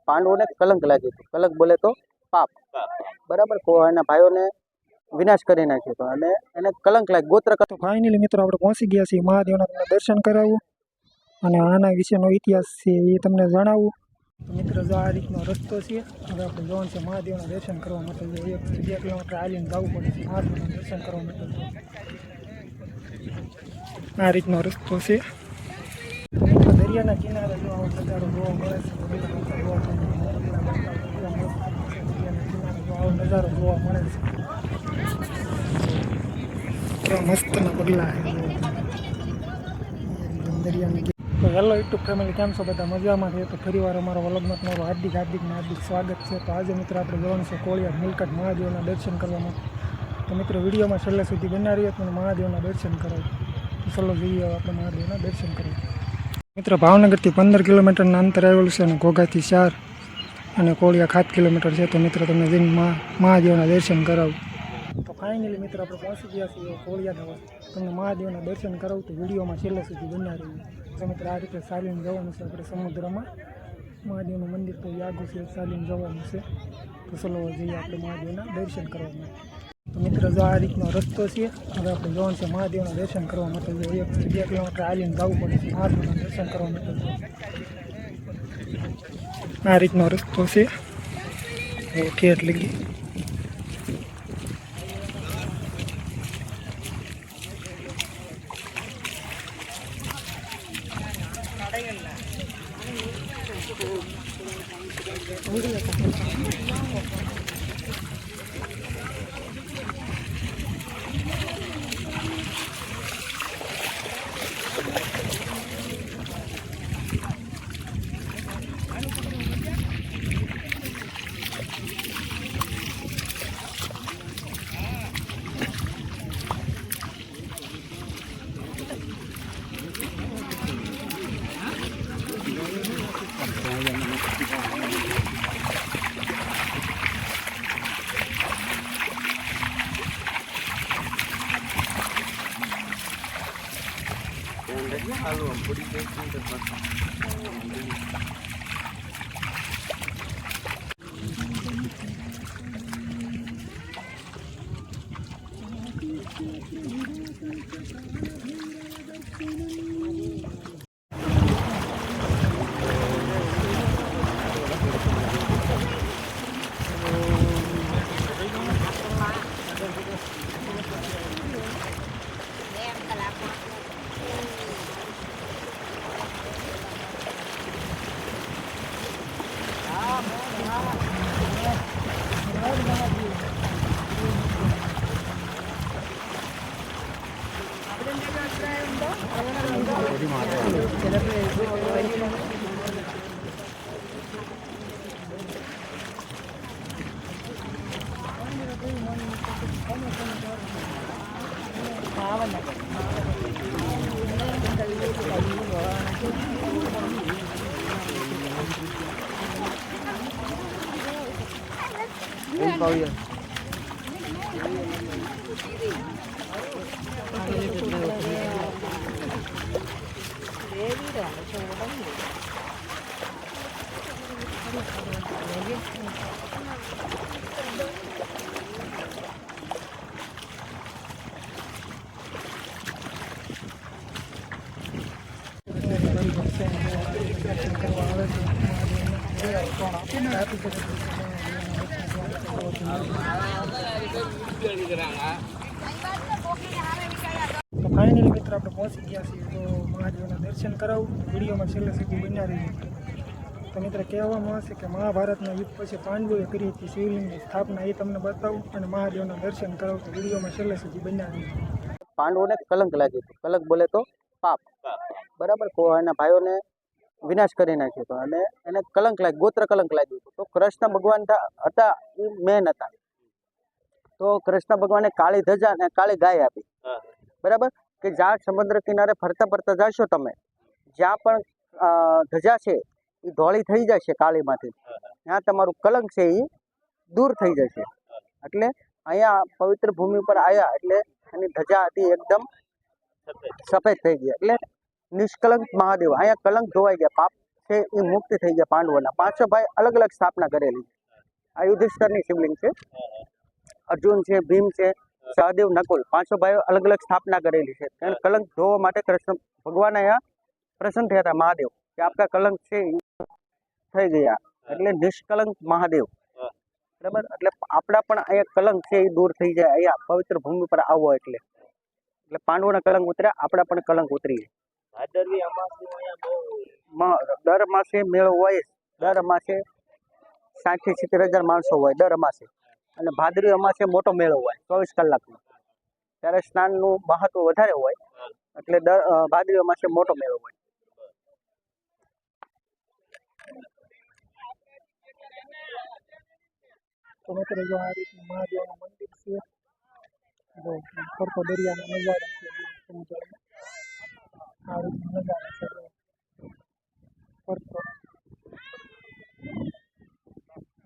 પાંડવોને કલંક લાગ્યું હતું. કલંક બોલે તો પાપ, બરાબર. એના ભાઈઓને વિનાશ કરી નાખ્યો હતો અને એને કલંક લાગ્યું, ગોત્ર. તો ફાઇનલી મિત્રો આપણે પહોંચી ગયા છીએ મહાદેવના. તમને દર્શન કરાવવું અને આના વિશેનો ઇતિહાસ છે એ તમને જણાવવું. તો મિત્રો જો આ રીતનો રસ્તો છે. હવે આપણે જવાનું છે મહાદેવના દર્શન કરવા માટે. 1 કિલોમીટર હાલીને જવું પડે છે મહાદેવના દર્શન કરવા માટે. આ રીતનો રસ્તો છે. મિત્રો દરિયાના કિનારે જો આવો નજારો જોવા મળે છે. દરિયાના કિનારે જો આવો નજારો જોવા મળે છે. મસ્તના પગલા દરિયાની. તો હેલો યુટ્યુબ ફેમિલી, કેમ છો બધા? મજામાં છે? તો ફરીવાર અમારો વ્લોગમાં તમારું હાર્દિક સ્વાગત છે. તો આજે મિત્રો આપણે જવાનું છે કોળિયાદ નીલકંઠ મહાદેવના દર્શન કરવા માટે. તો મિત્રો વિડીયોમાં છેલ્લે સુધી બના રહીએ તો મહાદેવના દર્શન કરાવ. તો ચલો જોઈએ આપણે મહાદેવના દર્શન કરવા. મિત્રો ભાવનગરથી 15 કિલોમીટરના અંતર આવેલું છે અને ઘોઘાથી 4 અને કોળિયા 7 કિલોમીટર છે. તો મિત્રો તમને જઈને મહાદેવના દર્શન કરાવું. તો ફાઇનલી મિત્રો આપણે પહોંચી ગયા છીએ કોળિયાદ. હવે તમને મહાદેવના દર્શન કરાવું તો વિડીયોમાં છેલ્લે સુધી બન્યા રહીએ. તો મિત્રો આ રીતે ચાલીને જવાનું છે આપણે સમુદ્રમાં. મહાદેવનું મંદિર તો યાગું છે, ચાલીને જવાનું છે. તો ચલો જઈએ આપણે મહાદેવના દર્શન કરવા માટે. તો મિત્રો જો આ રીતનો રસ્તો છે. હવે આપણે જવાનું છે મહાદેવના દર્શન કરવા માટે. 1-2 કિલોમીટર હાલીને જવું પડે છે મહાદેવના દર્શન કરવા માટે. આ રીતનો રસ્તો છે. ઠેઠ લગી તો ફાઇનલી મિત્રો આપણે પહોંચી ગયા છીએ. તો મહાદેવના દર્શન કરાવું વિડીયોમાં છેલ્લે સુધી બન્યા રહીએ. તો મિત્રો કહેવામાં આવશે કે મહાભારતના યુદ્ધ પછી પાંડવોએ કરી હતી શિવલિંગની સ્થાપના, એ તમને બતાવું અને મહાદેવના દર્શન કરાવું તો વિડીયોમાં છેલ્લે સુધી બન્યા રહીએ. પાંડવોને કલંક લાગ્યું હતું. કલંક બોલે તો પાપ, બરાબર. એના ભાઈઓને વિનાશ કરી નાખ્યો હતો અને એને કલંક લાગ્યું, ગોત્ર કલંક લાગ્યું હતું. તો કૃષ્ણ ભગવાન હતા એ મેન હતા. તો કૃષ્ણ ભગવાને કાળી ધજા અને કાળી ગાય આપી, બરાબર. કે જ્યાં સમુદ્ર કિનારે ફરતા જશો તમે, જ્યાં પણ ધજા છે એ ધોળી થઈ જશે કાળીમાંથી, ત્યાં તમારું કલંક છે એ દૂર થઈ જશે. એટલે અહીંયા પવિત્ર ભૂમિ પર આવ્યા એટલે એની ધજા હતી એકદમ સફેદ થઈ ગઈ. એટલે નિષ્કલંક મહાદેવ, અહીંયા કલંક ધોવાઈ ગયા, પાપ છે એ મુક્ત થઈ ગયા પાંડવોના. પાંચો ભાઈ અલગ અલગ સ્થાપના કરેલી. આ યુધિષ્ઠરની શિવલિંગ છે. અર્જુન છે, ભીમ છે, સહદેવ, નકુલ, પાંચો ભાઈઓ અલગ અલગ સ્થાપના કરેલી છે. કારણ કલંક ધોવા માટે કૃષ્ણ ભગવાન અહીંયા પ્રસન્ન થયા હતા મહાદેવ કે આપકા કલંક છે થઈ ગયા, એટલે નિષ્કલંક મહાદેવ. બરાબર, એટલે આપણા પણ અહીંયા કલંક છે એ દૂર થઈ જાય અહીંયા પવિત્ર ભૂમિ પર આવો એટલે પાંડવોના કલંક ઉતર્યા, આપણા પણ કલંક ઉતરી. દર માસે મેળો હોય, દર અમાસે 60 થી 70,000 માણસો હોય દર અમાસે. અને ભાદરવી અમાસે મોટો મેળો હોય 24 કલાકનો. ત્યારે સ્નાનનું મહત્વ વધારે હોય એટલે ભાદરવી અમાસે મોટો મેળો હોય. તો મિત્રો જો આ રીતનું મહાદેવનું મંદિર છે, જો ફરતો દરિયાનો નજારો છે, સમુદ્રમાં આ રીતનો નજારો છે ફરતો.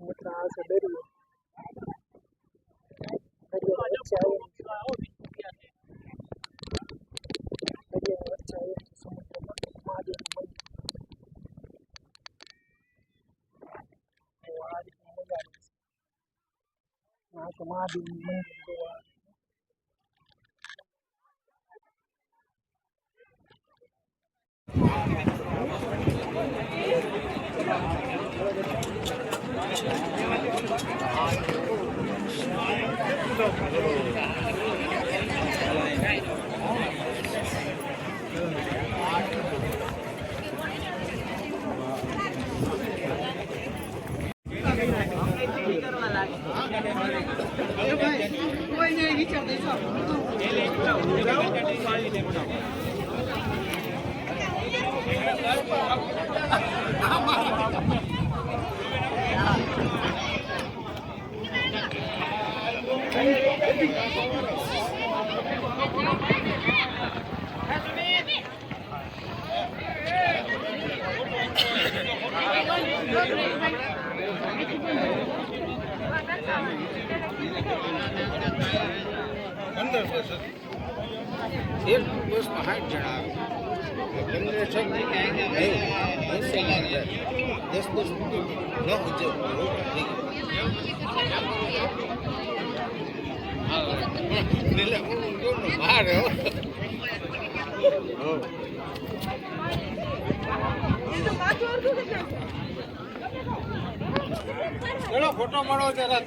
મિત્ર આ છે દરિયો, દરિયાની વચ્ચે આવેલું છે, દરિયાની વચ્ચે આવેલું છે સમુદ્રમાં મહાદેવનું મંદિર. તો આ રીતનો નજારો છે. આ તો મહાદેવનું મંદિર જોવા. એક બસમાં 60 જણા આવે. 10 ફોટો મળો જરા.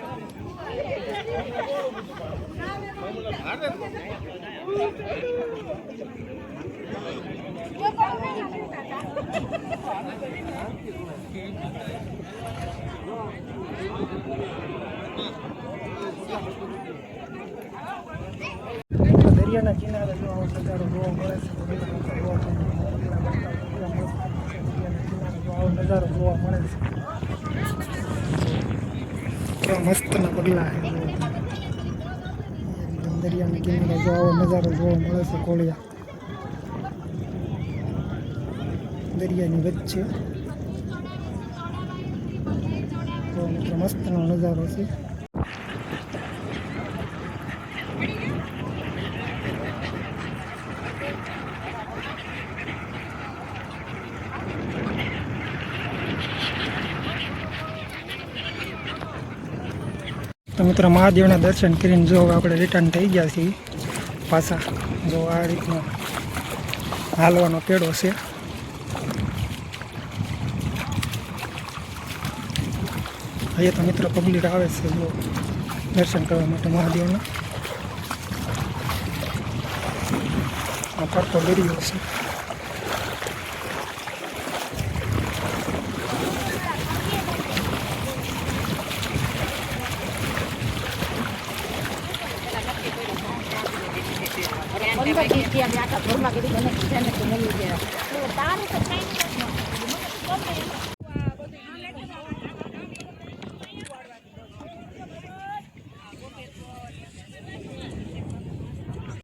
દરિયાના કિનારે જો આવો નજારો જોવા મળે છે. આવો નજારો જોવા મળે છે. કેવા મસ્તના પગલા છે. દરિયાના કિનારે જો આવો નજારો જોવા મળે છે. કોળિયા દરિયાની વચ્ચે મસ્તનો નજારો છે. તો મિત્રો મહાદેવના દર્શન કરીને જો આપણે રિટર્ન થઈ ગયા છીએ પાછા. જો આ રીતનો હાલવાનો પેડો છે. અહીંયા તો મિત્રો પબ્લિક આવે છે જો દર્શન કરવા માટે મહાદેવના. આ ફરતો દરિયો છે. ઘરમાં